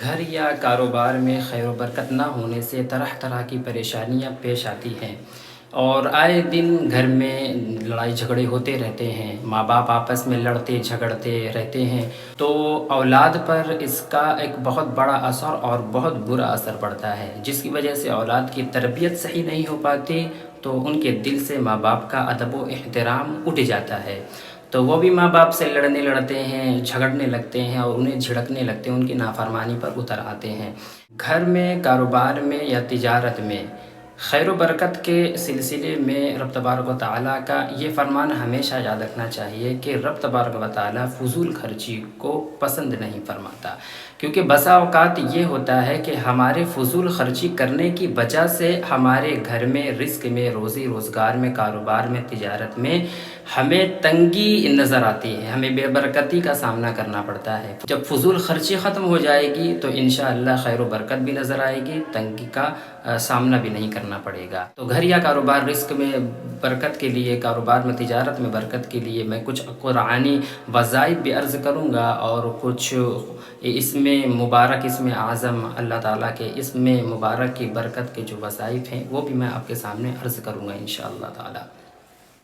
گھر یا کاروبار میں خیر و برکت نہ ہونے سے طرح طرح کی پریشانیاں پیش آتی ہیں، اور آئے دن گھر میں لڑائی جھگڑے ہوتے رہتے ہیں، ماں باپ آپس میں لڑتے جھگڑتے رہتے ہیں، تو اولاد پر اس کا ایک بہت بڑا اثر اور بہت برا اثر پڑتا ہے، جس کی وجہ سے اولاد کی تربیت صحیح نہیں ہو پاتی، تو ان کے دل سے ماں باپ کا ادب و احترام اٹھ جاتا ہے، تو وہ بھی ماں باپ سے لڑتے ہیں، جھگڑنے لگتے ہیں اور انہیں جھڑکنے لگتے ہیں، ان کی نافرمانی پر اتر آتے ہیں۔ گھر میں، کاروبار میں یا تجارت میں خیر و برکت کے سلسلے میں رب تبارک و تعالیٰ کا یہ فرمان ہمیشہ یاد رکھنا چاہیے کہ رب تبارک و تعالیٰ فضول خرچی کو پسند نہیں فرماتا، کیونکہ بسا اوقات یہ ہوتا ہے کہ ہمارے فضول خرچی کرنے کی وجہ سے ہمارے گھر میں، رزق میں، روزی روزگار میں، کاروبار میں، تجارت میں ہمیں تنگی نظر آتی ہے، ہمیں بے برکتی کا سامنا کرنا پڑتا ہے۔ جب فضول خرچی ختم ہو جائے گی تو انشاءاللہ خیر و برکت بھی نظر آئے گی، تنگی کا سامنا بھی نہیں کرنا پڑے گا۔ تو گھر یا کاروبار رزق میں برکت کے لیے، کاروبار میں، تجارت میں برکت کے لیے میں کچھ قرآنی وظائف بھی عرض کروں گا، اور کچھ اس میں مبارک، اس میں اعظم اللہ تعالیٰ کے اس میں مبارک کی برکت کے جو وظائف ہیں وہ بھی میں آپ کے سامنے عرض کروں گا انشاءاللہ تعالیٰ۔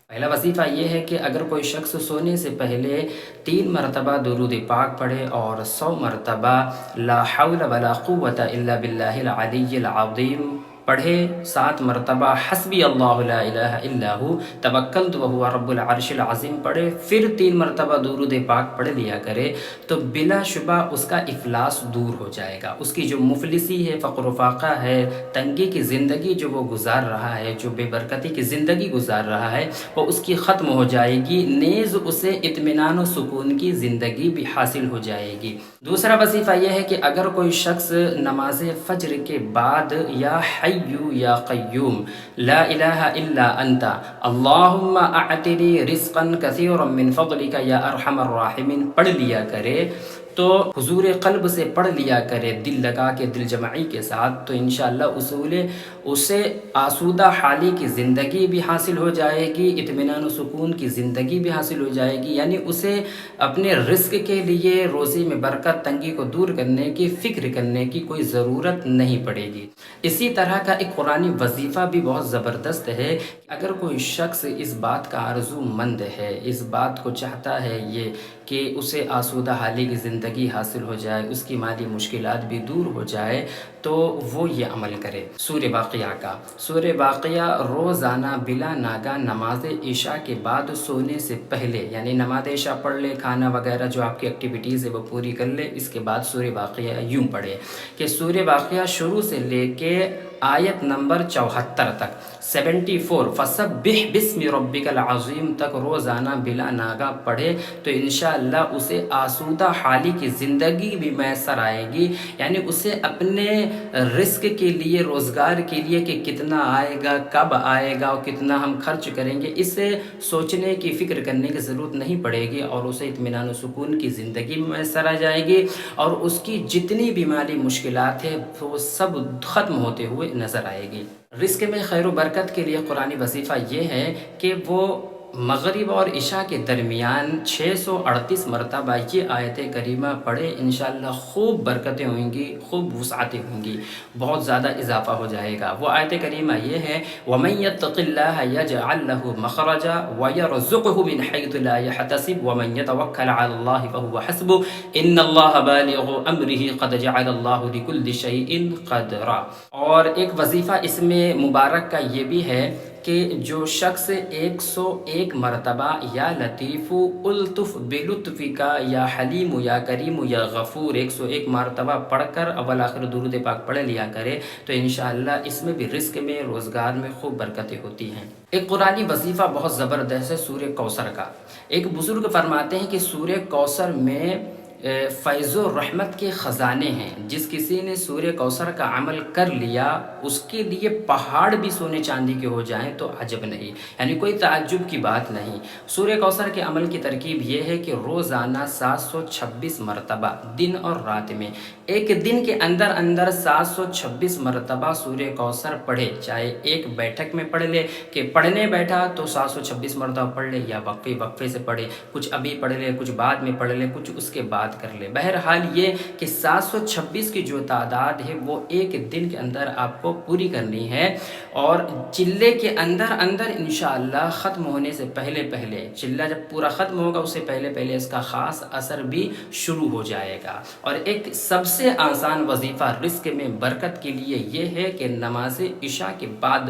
پہلا وظیفہ یہ ہے کہ اگر کوئی شخص سونے سے پہلے 3 مرتبہ درود پاک پڑھے اور 100 مرتبہ لا حول ولا قوة الا باللہ العلی العظیم پڑھے، 7 مرتبہ حسبی اللہ لا الہ الا ہو توکلت وہو رب العرش العظیم پڑھے، پھر 3 مرتبہ درود پاک پڑھ لیا کرے، تو بلا شبہ اس کا افلاس دور ہو جائے گا، اس کی جو مفلسی ہے، فقر و فاقہ ہے، تنگی کی زندگی جو وہ گزار رہا ہے، جو بے برکتی کی زندگی گزار رہا ہے، وہ اس کی ختم ہو جائے گی، نیز اسے اطمینان و سکون کی زندگی بھی حاصل ہو جائے گی۔ دوسرا وظیفہ یہ ہے کہ اگر کوئی شخص نماز فجر کے بعد یا حی یا قیوم لا الہ الا انت اللہم اعطنی رزقا کثیرا من فضلک یا ارحم الراحمین پڑھ لیا کرے، تو حضور قلب سے پڑھ لیا کرے، دل لگا کے، دل جمعی کے ساتھ، تو انشاءاللہ اسے آسودہ حالی کی زندگی بھی حاصل ہو جائے گی، اطمینان و سکون کی زندگی بھی حاصل ہو جائے گی، یعنی اسے اپنے رزق کے لیے، روزی میں برکت، تنگی کو دور کرنے کی فکر کرنے کی کوئی ضرورت نہیں پڑے گی۔ اسی طرح کا ایک قرآنی وظیفہ بھی بہت زبردست ہے، اگر کوئی شخص اس بات کا آرزو مند ہے، اس بات کو چاہتا ہے یہ کہ اسے آسودہ حالی کی زندگی حاصل ہو جائے، اس کی مالی مشکلات بھی دور ہو جائے، تو وہ یہ عمل کرے۔ سورہ واقعہ کا، سورہ واقعہ روزانہ بلا ناگہ نماز عشاء کے بعد سونے سے پہلے، یعنی نماز عشاء پڑھ لے، کھانا وغیرہ جو آپ کی ایکٹیویٹیز ہے وہ پوری کر لے، اس کے بعد سورہ واقعہ یوں پڑھے کہ سورہ واقعہ شروع سے لے کے آیت نمبر 74 تک، 74 فسبح بسم ربک العظیم تک روزانہ بلا ناگہ پڑھے، تو انشاءاللہ اسے آسودہ حالی کی زندگی بھی میسر آئے گی، یعنی اسے اپنے رزق کے لیے، روزگار کے لیے کہ کتنا آئے گا، کب آئے گا اور کتنا ہم خرچ کریں گے، اسے سوچنے کی، فکر کرنے کی ضرورت نہیں پڑے گی، اور اسے اطمینان و سکون کی زندگی بھی میسر آ جائے گی، اور اس کی جتنی بھی مالی مشکلات ہیں وہ سب ختم ہوتے ہوئے نظر آئے گی۔ رزق میں خیر و برکت کے لیے قرآنی وظیفہ یہ ہے کہ وہ مغرب اور عشاء کے درمیان 638 مرتبہ یہ آیت کریمہ پڑھے، انشاءاللہ خوب برکتیں ہوئیں گی، خوب وسعتیں ہوں گی، بہت زیادہ اضافہ ہو جائے گا۔ وہ آیت کریمہ یہ ہے وَمَن يَتَّقِ اللَّهَ يَجْعَلْ لَهُ مَخْرَجًا وَيَرْزُقْهُ مِنْ حَيْثُ لَا يَحْتَسِبُ وَمَن يَتَوَكَّلْ عَلَى اللَّهِ فَهُوَ حَسْبُهُ إِنَّ اللَّهَ بَالِغُ أَمْرِهِ قَدْ جَعَلَ اللَّهُ لِكُلِّ شَيْءٍ قَدْرًا۔ اور ایک وظیفہ اس میں مبارک کا یہ بھی ہے کہ جو شخص 101 مرتبہ یا لطیف الطف بلطف کا، یا حلیم یا کریم یا غفور 101 مرتبہ پڑھ کر اول آخر درود پاک پڑھ لیا کرے، تو انشاءاللہ اس میں بھی رزق میں، روزگار میں خوب برکتیں ہوتی ہیں۔ ایک قرآنی وظیفہ بہت زبردست ہے سورہ کوثر کا۔ ایک بزرگ فرماتے ہیں کہ سورہ کوثر میں فیض و رحمت کے خزانے ہیں، جس کسی نے سورہ کوثر کا عمل کر لیا اس کے لیے پہاڑ بھی سونے چاندی کے ہو جائیں تو عجب نہیں، یعنی کوئی تعجب کی بات نہیں۔ سورہ کوثر کے عمل کی ترکیب یہ ہے کہ روزانہ 726 مرتبہ دن اور رات میں، ایک دن کے اندر 726 مرتبہ سورہ کوثر پڑھے، چاہے ایک بیٹھک میں پڑھ لے کہ پڑھنے بیٹھا تو 726 مرتبہ پڑھ لے، یا وقفے سے پڑھے، کچھ ابھی پڑھ لے، کچھ بعد میں پڑھ لے، کچھ اس کے بعد بات کر لیں۔ بہرحال یہ کہ 726 کی جو تعداد ہے وہ ایک دن کے اندر آپ کو پوری کرنی ہے، اور چلے کے اندر اندر انشاءاللہ ختم ہونے سے پہلے پہلے، چلہ جب پورا ختم ہوگا اس سے پہلے پہلے اس کا خاص اثر بھی شروع ہو جائے گا۔ اور ایک سب سے آسان وظیفہ رزق میں برکت کے لیے یہ ہے کہ نماز عشاء کے بعد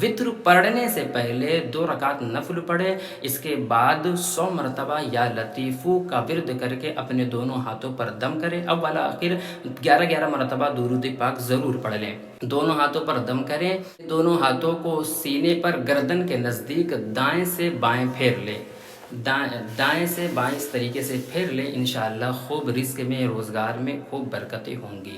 وتر پڑھنے سے پہلے 2 رکعت نفل پڑھے، اس کے بعد 100 مرتبہ یا لطیفو کا ورد کر کے اپنے دونوں ہاتھوں پر دم کرے، اول آخر 11 مرتبہ درود پاک ضرور پڑھ لیں۔ دونوں ہاتھوں پر دم کریں، دونوں ہاتھوں کو سینے پر گردن کے نزدیک دائیں سے بائیں پھیر لیں، دائیں سے بائیں اس طریقے سے پھیر لیں، انشاءاللہ خوب رزق میں، روزگار میں خوب برکتیں ہوں گی۔